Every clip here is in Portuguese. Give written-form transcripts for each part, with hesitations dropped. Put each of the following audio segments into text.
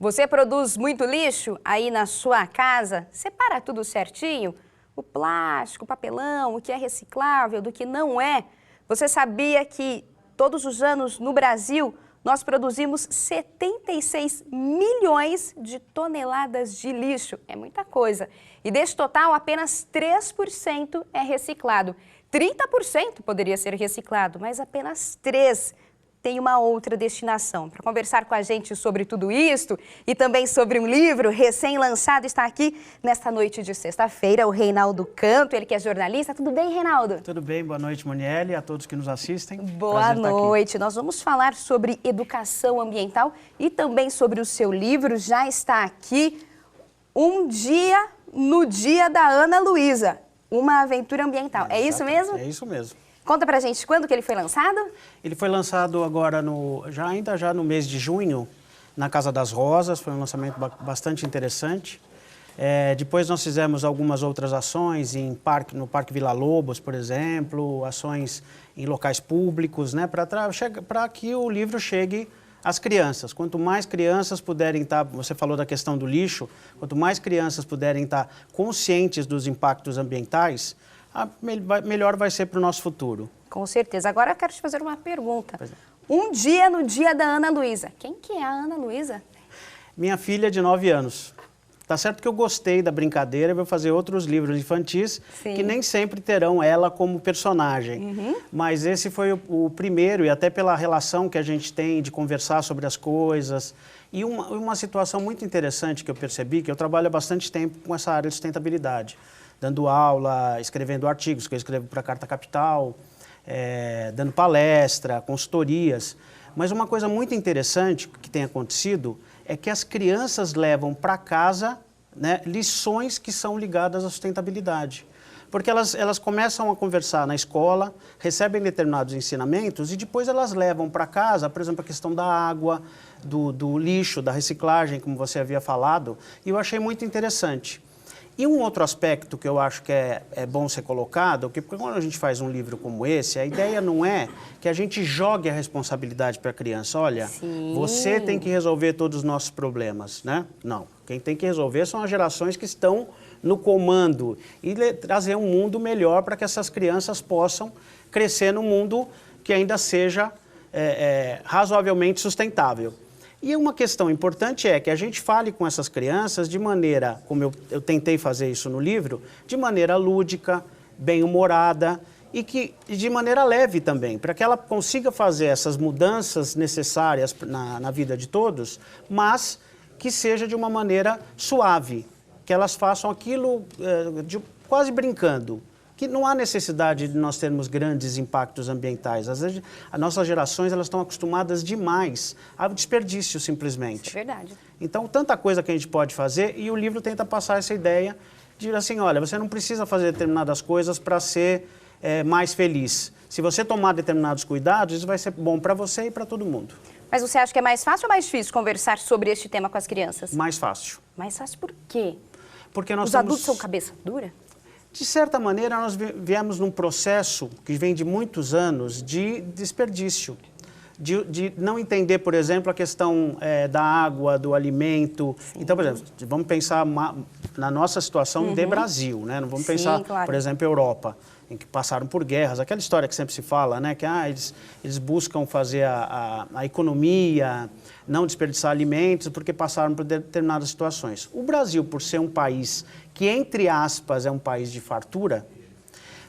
Você produz muito lixo aí na sua casa? Separa tudo certinho? O plástico, o papelão, o que é reciclável, do que não é? Você sabia que todos os anos no Brasil nós produzimos 76 milhões de toneladas de lixo? É muita coisa. E desse total, apenas 3% é reciclado. 30% poderia ser reciclado, mas apenas 3% tem uma outra destinação. Para conversar com a gente sobre tudo isso e também sobre um livro recém-lançado, está aqui nesta noite de sexta-feira o Reinaldo Canto, ele que é jornalista. Tudo bem, Reinaldo? Tudo bem, boa noite, Monielle, a todos que nos assistem. Boa noite. Nós vamos falar sobre educação ambiental e também sobre o seu livro. Já está aqui, Um Dia no Dia da Ana Luísa, uma aventura ambiental. É isso mesmo? É isso mesmo. Conta pra gente quando que ele foi lançado? Ele foi lançado agora, já no mês de junho, na Casa das Rosas. Foi um lançamento bastante interessante. Depois nós fizemos algumas outras ações no Parque Vila Lobos, por exemplo, ações em locais públicos, né, para que o livro chegue às crianças. Quanto mais crianças puderem estar, você falou da questão do lixo, quanto mais crianças puderem estar conscientes dos impactos ambientais, melhor vai ser para o nosso futuro. Com certeza. Agora eu quero te fazer uma pergunta. Um dia no dia da Ana Luísa. Quem que é a Ana Luísa? Minha filha de 9 anos. Tá certo que eu gostei da brincadeira, vou fazer outros livros infantis, sim, que nem sempre terão ela como personagem. Mas esse foi o primeiro, e até pela relação que a gente tem de conversar sobre as coisas. E uma situação muito interessante que eu percebi, que eu trabalho há bastante tempo com essa área de sustentabilidade, dando aula, escrevendo artigos, que eu escrevo para a Carta Capital, dando palestra, consultorias. Mas uma coisa muito interessante que tem acontecido é que as crianças levam para casa, né, lições que são ligadas à sustentabilidade. Porque elas começam a conversar na escola, recebem determinados ensinamentos e depois elas levam para casa, por exemplo, a questão da água, do lixo, da reciclagem, como você havia falado, e eu achei muito interessante. E um outro aspecto que eu acho que é bom ser colocado, porque quando a gente faz um livro como esse, a ideia não é que a gente jogue a responsabilidade para a criança. Olha, sim, você tem que resolver todos os nossos problemas, né? Não. Quem tem que resolver são as gerações que estão no comando e trazer um mundo melhor para que essas crianças possam crescer num mundo que ainda seja razoavelmente sustentável. E uma questão importante é que a gente fale com essas crianças de maneira, como eu tentei fazer isso no livro, de maneira lúdica, bem-humorada e de maneira leve também, para que ela consiga fazer essas mudanças necessárias na vida de todos, mas que seja de uma maneira suave, que elas façam aquilo quase brincando. Que não há necessidade de nós termos grandes impactos ambientais. Às vezes, as nossas gerações elas estão acostumadas demais ao desperdício, simplesmente. Isso é verdade. Então, tanta coisa que a gente pode fazer e o livro tenta passar essa ideia de assim, olha, você não precisa fazer determinadas coisas para ser mais feliz. Se você tomar determinados cuidados, isso vai ser bom para você e para todo mundo. Mas você acha que é mais fácil ou mais difícil conversar sobre este tema com as crianças? Mais fácil. Mais fácil por quê? Porque nós Os adultos são cabeça dura? De certa maneira, nós viemos num processo que vem de muitos anos de desperdício, de não entender, por exemplo, a questão da água, do alimento. Sim. Então, por exemplo, vamos pensar na nossa situação de Brasil, né? Não vamos pensar, claro, por exemplo, Europa, em que passaram por guerras, aquela história que sempre se fala, né? Que eles buscam fazer a economia, não desperdiçar alimentos, porque passaram por determinadas situações. O Brasil, por ser um país que, entre aspas, é um país de fartura,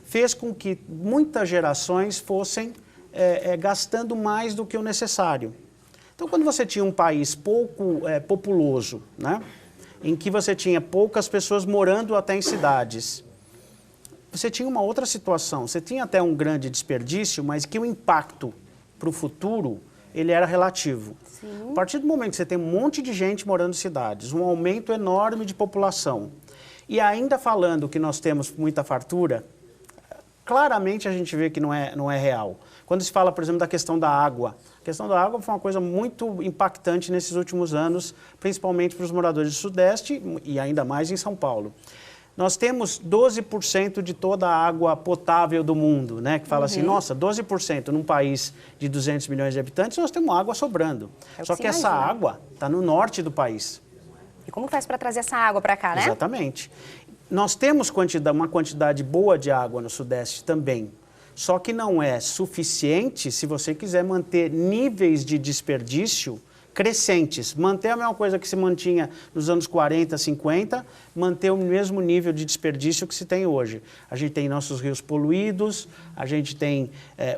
fez com que muitas gerações fossem gastando mais do que o necessário. Então, quando você tinha um país pouco populoso, né, em que você tinha poucas pessoas morando até em cidades, você tinha uma outra situação. Você tinha até um grande desperdício, mas que o impacto para o futuro ele era relativo. Sim. A partir do momento que você tem um monte de gente morando em cidades, um aumento enorme de população, e ainda falando que nós temos muita fartura, claramente a gente vê que não é real. Quando se fala, por exemplo, da questão da água, a questão da água foi uma coisa muito impactante nesses últimos anos, principalmente para os moradores do Sudeste e ainda mais em São Paulo. Nós temos 12% de toda a água potável do mundo, né? Que fala assim, nossa, 12% num país de 200 milhões de habitantes, nós temos água sobrando. Só que essa água está no norte do país. E como faz para trazer essa água para cá, né? Exatamente. Nós temos uma quantidade boa de água no Sudeste também. Só que não é suficiente se você quiser manter níveis de desperdício crescentes, manter a mesma coisa que se mantinha nos anos 40, 50, manter o mesmo nível de desperdício que se tem hoje. A gente tem nossos rios poluídos, a gente tem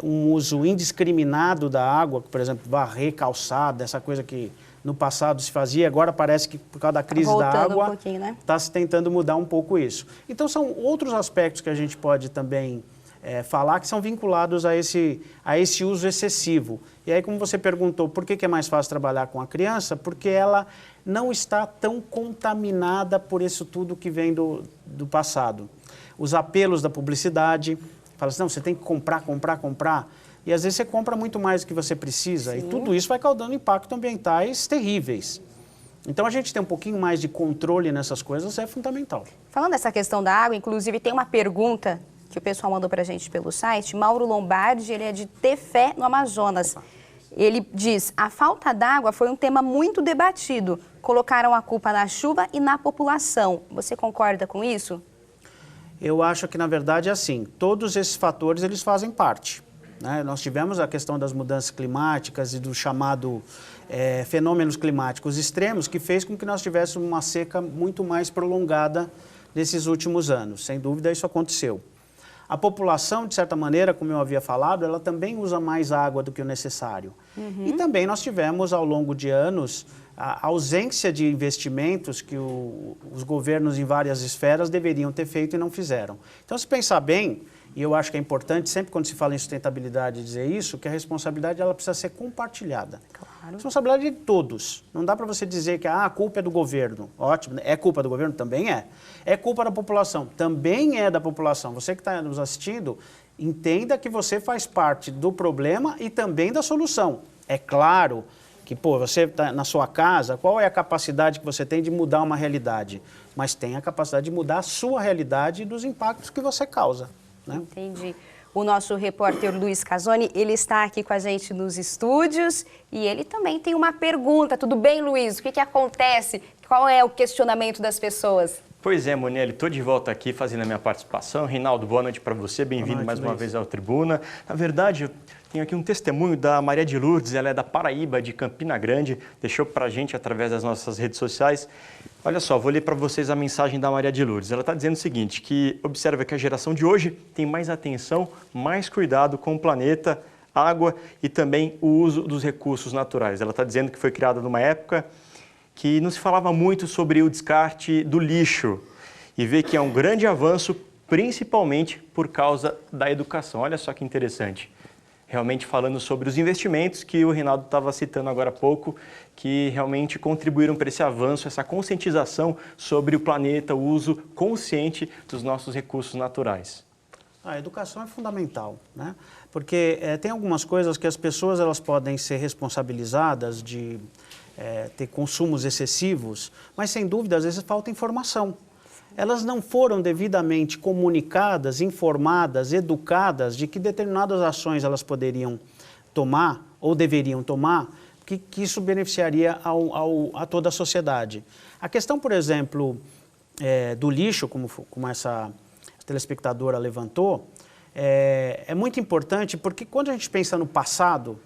um uso indiscriminado da água, por exemplo, varrer calçada, essa coisa que no passado se fazia, agora parece que por causa da crise da água está se tentando mudar um pouco isso. Então são outros aspectos que a gente pode também falar que são vinculados a esse uso excessivo. E aí, como você perguntou, por que é mais fácil trabalhar com a criança? Porque ela não está tão contaminada por isso tudo que vem do passado. Os apelos da publicidade, fala assim, não, você tem que comprar, comprar, comprar. E às vezes você compra muito mais do que você precisa. Sim. E tudo isso vai causando impactos ambientais terríveis. Então, a gente ter um pouquinho mais de controle nessas coisas é fundamental. Falando dessa questão da água, inclusive tem uma pergunta que o pessoal mandou para a gente pelo site. Mauro Lombardi, ele é de Tefé, no Amazonas. Ele diz, a falta d'água foi um tema muito debatido. Colocaram a culpa na chuva e na população. Você concorda com isso? Eu acho que, na verdade, é assim. Todos esses fatores, eles fazem parte, né? Nós tivemos a questão das mudanças climáticas e do chamado fenômenos climáticos extremos, que fez com que nós tivéssemos uma seca muito mais prolongada nesses últimos anos. Sem dúvida, isso aconteceu. A população, de certa maneira, como eu havia falado, ela também usa mais água do que o necessário. E também nós tivemos, ao longo de anos, a ausência de investimentos que os governos em várias esferas deveriam ter feito e não fizeram. Então, se pensar bem, e eu acho que é importante, sempre quando se fala em sustentabilidade, dizer isso, que a responsabilidade ela precisa ser compartilhada. Claro. A responsabilidade é de todos. Não dá para você dizer que a culpa é do governo. Ótimo, é culpa do governo? Também é. É culpa da população? Também é da população. Você que está nos assistindo, entenda que você faz parte do problema e também da solução. É claro que, você está na sua casa, qual é a capacidade que você tem de mudar uma realidade? Mas tem a capacidade de mudar a sua realidade e dos impactos que você causa. Né? Entendi. O nosso repórter Luiz Casoni, ele está aqui com a gente nos estúdios e ele também tem uma pergunta. Tudo bem, Luiz? O que acontece? Qual é o questionamento das pessoas? Pois é, Monielle, estou de volta aqui fazendo a minha participação. Reinaldo, boa noite para você, bem-vindo mais uma vez ao Tribuna. Na verdade, eu tenho aqui um testemunho da Maria de Lourdes, ela é da Paraíba, de Campina Grande, deixou para a gente através das nossas redes sociais. Olha só, vou ler para vocês a mensagem da Maria de Lourdes. Ela está dizendo o seguinte, que observa que a geração de hoje tem mais atenção, mais cuidado com o planeta, água e também o uso dos recursos naturais. Ela está dizendo que foi criada numa época que não se falava muito sobre o descarte do lixo e vê que é um grande avanço, principalmente por causa da educação. Olha só que interessante. Realmente falando sobre os investimentos que o Reinaldo estava citando agora há pouco, que realmente contribuíram para esse avanço, essa conscientização sobre o planeta, o uso consciente dos nossos recursos naturais. A educação é fundamental, né? Porque tem algumas coisas que as pessoas elas podem ser responsabilizadas de ter consumos excessivos, mas sem dúvida às vezes falta informação. Elas não foram devidamente comunicadas, informadas, educadas de que determinadas ações elas poderiam tomar ou deveriam tomar, que isso beneficiaria a toda a sociedade. A questão, por exemplo, do lixo, como essa telespectadora levantou, é muito importante porque quando a gente pensa no passado,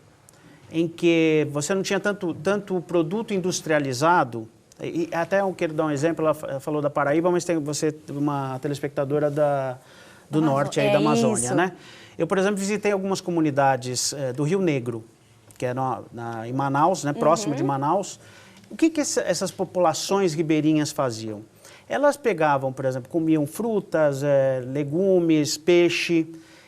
em que você não tinha tanto produto industrializado, e até eu quero dar um exemplo, ela falou da Paraíba, mas tem uma telespectadora do norte, aí, da Amazônia, né? Eu, por exemplo, visitei algumas comunidades do Rio Negro, que é em Manaus, né, próximo de Manaus. O que essas populações ribeirinhas faziam? Elas pegavam, por exemplo, comiam frutas, legumes, peixe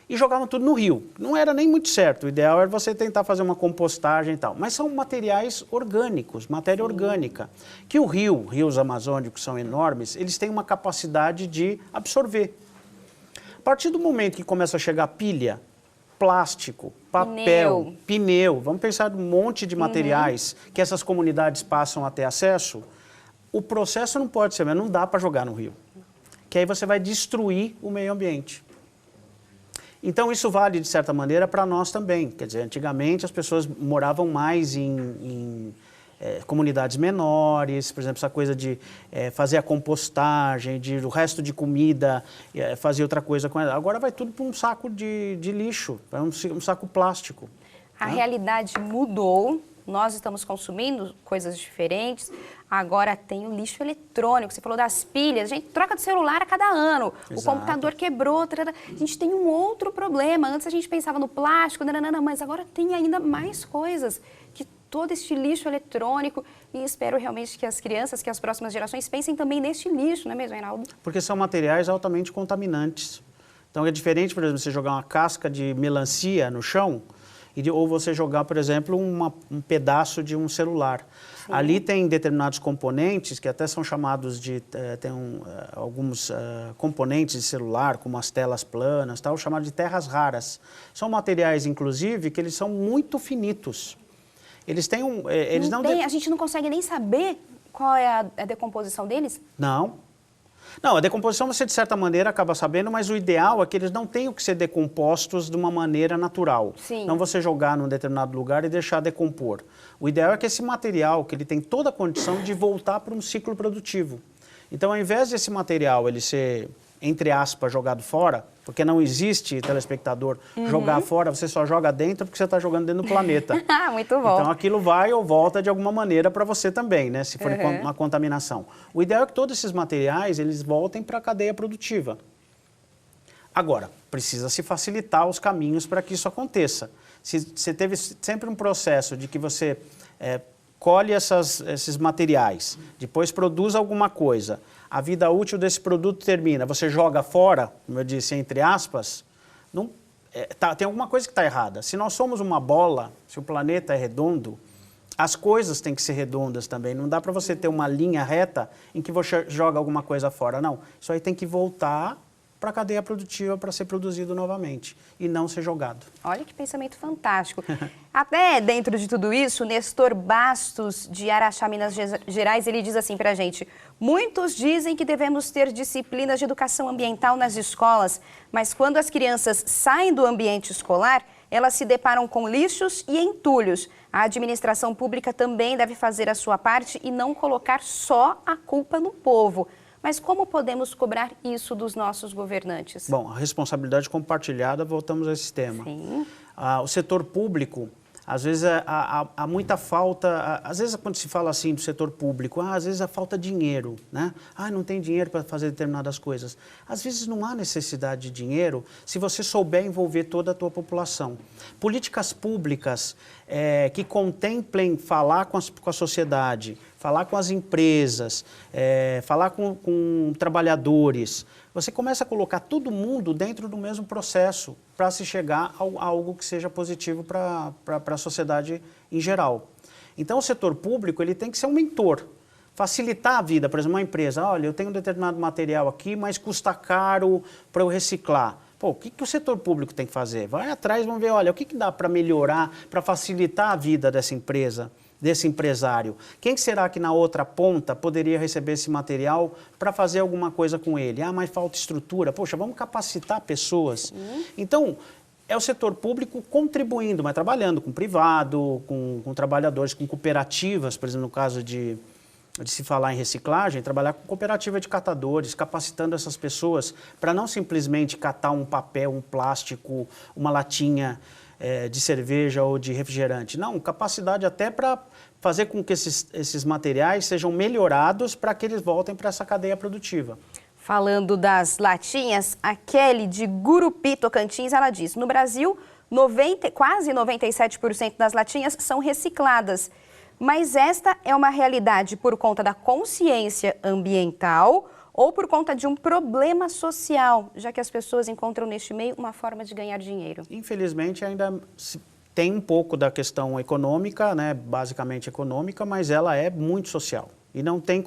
e jogavam tudo no rio. Não era nem muito certo, o ideal era você tentar fazer uma compostagem e tal. Mas são materiais orgânicos, matéria orgânica, que rios amazônicos são enormes, eles têm uma capacidade de absorver. A partir do momento que começa a chegar pilha, plástico, papel, pneu, vamos pensar num monte de materiais que essas comunidades passam a ter acesso, o processo não pode ser, não dá para jogar no rio. que aí você vai destruir o meio ambiente. Então, isso vale, de certa maneira, para nós também. Quer dizer, antigamente as pessoas moravam mais em comunidades menores, por exemplo, essa coisa de fazer a compostagem, o resto de comida, fazer outra coisa com ela. Agora vai tudo para um saco de lixo, para um saco plástico. A realidade mudou, nós estamos consumindo coisas diferentes, agora tem o lixo eletrônico, você falou das pilhas, a gente troca de celular a cada ano, Exato. O computador quebrou, a gente tem um outro problema, antes a gente pensava no plástico, mas agora tem ainda mais coisas, que todo este lixo eletrônico, e espero realmente que as crianças, que as próximas gerações pensem também neste lixo, não é mesmo, Reinaldo? Porque são materiais altamente contaminantes. Então é diferente, por exemplo, você jogar uma casca de melancia no chão, ou você jogar, por exemplo, um pedaço de um celular. Sim. Ali tem determinados componentes que até são chamados de... alguns componentes de celular, como as telas planas, tal, chamados de terras raras. São materiais, inclusive, que eles são muito finitos. Eles têm um... A gente não consegue nem saber qual é a decomposição deles? Não. Não, a decomposição você, de certa maneira, acaba sabendo, mas o ideal é que eles não tenham que ser decompostos de uma maneira natural. Sim. Não você jogar num determinado lugar e deixar decompor. O ideal é que esse material, que ele tem toda a condição de voltar para um ciclo produtivo. Então, ao invés desse material ele ser, entre aspas, jogado fora, porque não existe, telespectador, jogar fora, você só joga dentro porque você está jogando dentro do planeta. Muito bom. Então, aquilo vai ou volta de alguma maneira para você também, né? Se for uma contaminação. O ideal é que todos esses materiais, eles voltem para a cadeia produtiva. Agora, precisa se facilitar os caminhos para que isso aconteça. Se você teve sempre um processo de que você colhe esses materiais, depois produz alguma coisa, a vida útil desse produto termina, você joga fora, como eu disse, entre aspas, tem alguma coisa que está errada. Se nós somos uma bola, se o planeta é redondo, as coisas têm que ser redondas também. Não dá para você ter uma linha reta em que você joga alguma coisa fora, não. Isso aí tem que voltar para a cadeia produtiva para ser produzido novamente e não ser jogado. Olha que pensamento fantástico. Até dentro de tudo isso, Nestor Bastos, de Araxá, Minas Gerais, ele diz assim para a gente: muitos dizem que devemos ter disciplinas de educação ambiental nas escolas, mas quando as crianças saem do ambiente escolar, elas se deparam com lixos e entulhos. A administração pública também deve fazer a sua parte e não colocar só a culpa no povo. Mas como podemos cobrar isso dos nossos governantes? Bom, a responsabilidade compartilhada, voltamos a esse tema. Sim. O setor público, às vezes há muita falta, às vezes quando se fala assim do setor público, às vezes há falta de dinheiro, né? Não tem dinheiro para fazer determinadas coisas. Às vezes não há necessidade de dinheiro se você souber envolver toda a tua população. Políticas públicas que contemplem falar com a sociedade, falar com as empresas, falar com trabalhadores. Você começa a colocar todo mundo dentro do mesmo processo para se chegar a algo que seja positivo para a sociedade em geral. Então, o setor público ele tem que ser um mentor, facilitar a vida. Por exemplo, uma empresa, olha, eu tenho um determinado material aqui, mas custa caro para eu reciclar. Pô, o que o setor público tem que fazer? Vai atrás, vamos ver, olha, o que dá para melhorar, para facilitar a vida dessa empresa, desse empresário. Quem será que na outra ponta poderia receber esse material para fazer alguma coisa com ele? Mas falta estrutura. Poxa, vamos capacitar pessoas. Então, é o setor público contribuindo, mas trabalhando com o privado, com trabalhadores, com cooperativas, por exemplo, no caso de se falar em reciclagem, trabalhar com cooperativa de catadores, capacitando essas pessoas para não simplesmente catar um papel, um plástico, uma latinha de cerveja ou de refrigerante. Não, capacidade até para fazer com que esses materiais sejam melhorados para que eles voltem para essa cadeia produtiva. Falando das latinhas, a Kelly de Gurupi, Tocantins, ela diz: no Brasil, quase 97% das latinhas são recicladas. Mas esta é uma realidade por conta da consciência ambiental ou por conta de um problema social, já que as pessoas encontram neste meio uma forma de ganhar dinheiro? Infelizmente, ainda tem um pouco da questão econômica, né, basicamente econômica, mas ela é muito social. E não tem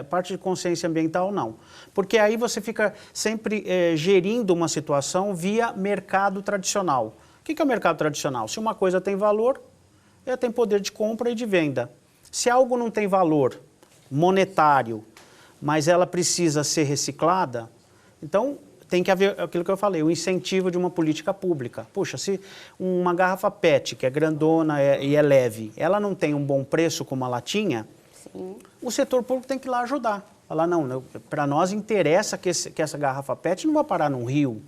parte de consciência ambiental, não. Porque aí você fica sempre gerindo uma situação via mercado tradicional. O que é o mercado tradicional? Se uma coisa tem valor, ela tem poder de compra e de venda. Se algo não tem valor monetário, mas ela precisa ser reciclada, então tem que haver aquilo que eu falei, o incentivo de uma política pública. Puxa, se uma garrafa PET, que é grandona e é leve, ela não tem um bom preço como a latinha, sim, o setor público tem que ir lá ajudar. Falar, não, para nós interessa que essa garrafa PET não vá parar num rio,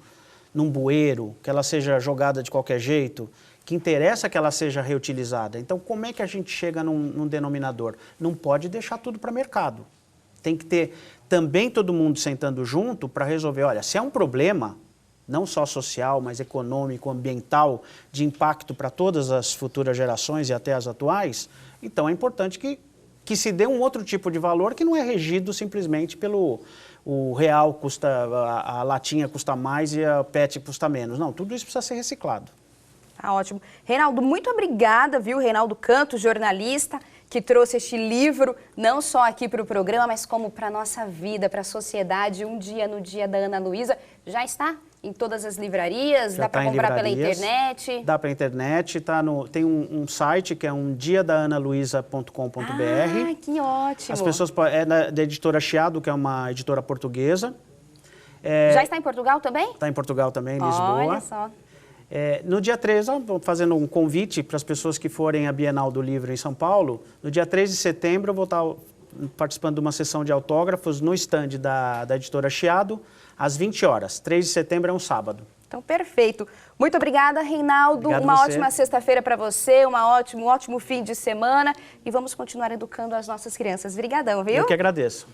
num bueiro, que ela seja jogada de qualquer jeito, que interessa que ela seja reutilizada. Então, como é que a gente chega num denominador? Não pode deixar tudo para mercado. Tem que ter também todo mundo sentando junto para resolver, olha, se é um problema, não só social, mas econômico, ambiental, de impacto para todas as futuras gerações e até as atuais, então é importante que se dê um outro tipo de valor que não é regido simplesmente pelo o real custa, a latinha custa mais e a PET custa menos. Não, tudo isso precisa ser reciclado. Tá ótimo. Reinaldo, muito obrigada, viu? Reinaldo Cantos, jornalista, que trouxe este livro, não só aqui para o programa, mas como para a nossa vida, para a sociedade, no dia da Ana Luísa. Já está em todas as livrarias? Já dá para comprar pela internet? Dá para internet, tem um site que é diadaanaluisa.com.br. Ah, que ótimo! As pessoas é da editora Chiado, que é uma editora portuguesa. Já está em Portugal também? Está em Portugal também, em Lisboa. Olha só. No dia 3, fazendo um convite para as pessoas que forem à Bienal do Livro em São Paulo, no dia 3 de setembro eu vou estar participando de uma sessão de autógrafos no stand da editora Chiado, às 20 horas. 3 de setembro é um sábado. Então, perfeito. Muito obrigada, Reinaldo. Obrigado uma você. ótima sexta-feira para você, um ótimo fim de semana. E vamos continuar educando as nossas crianças. Obrigadão, viu? Eu que agradeço.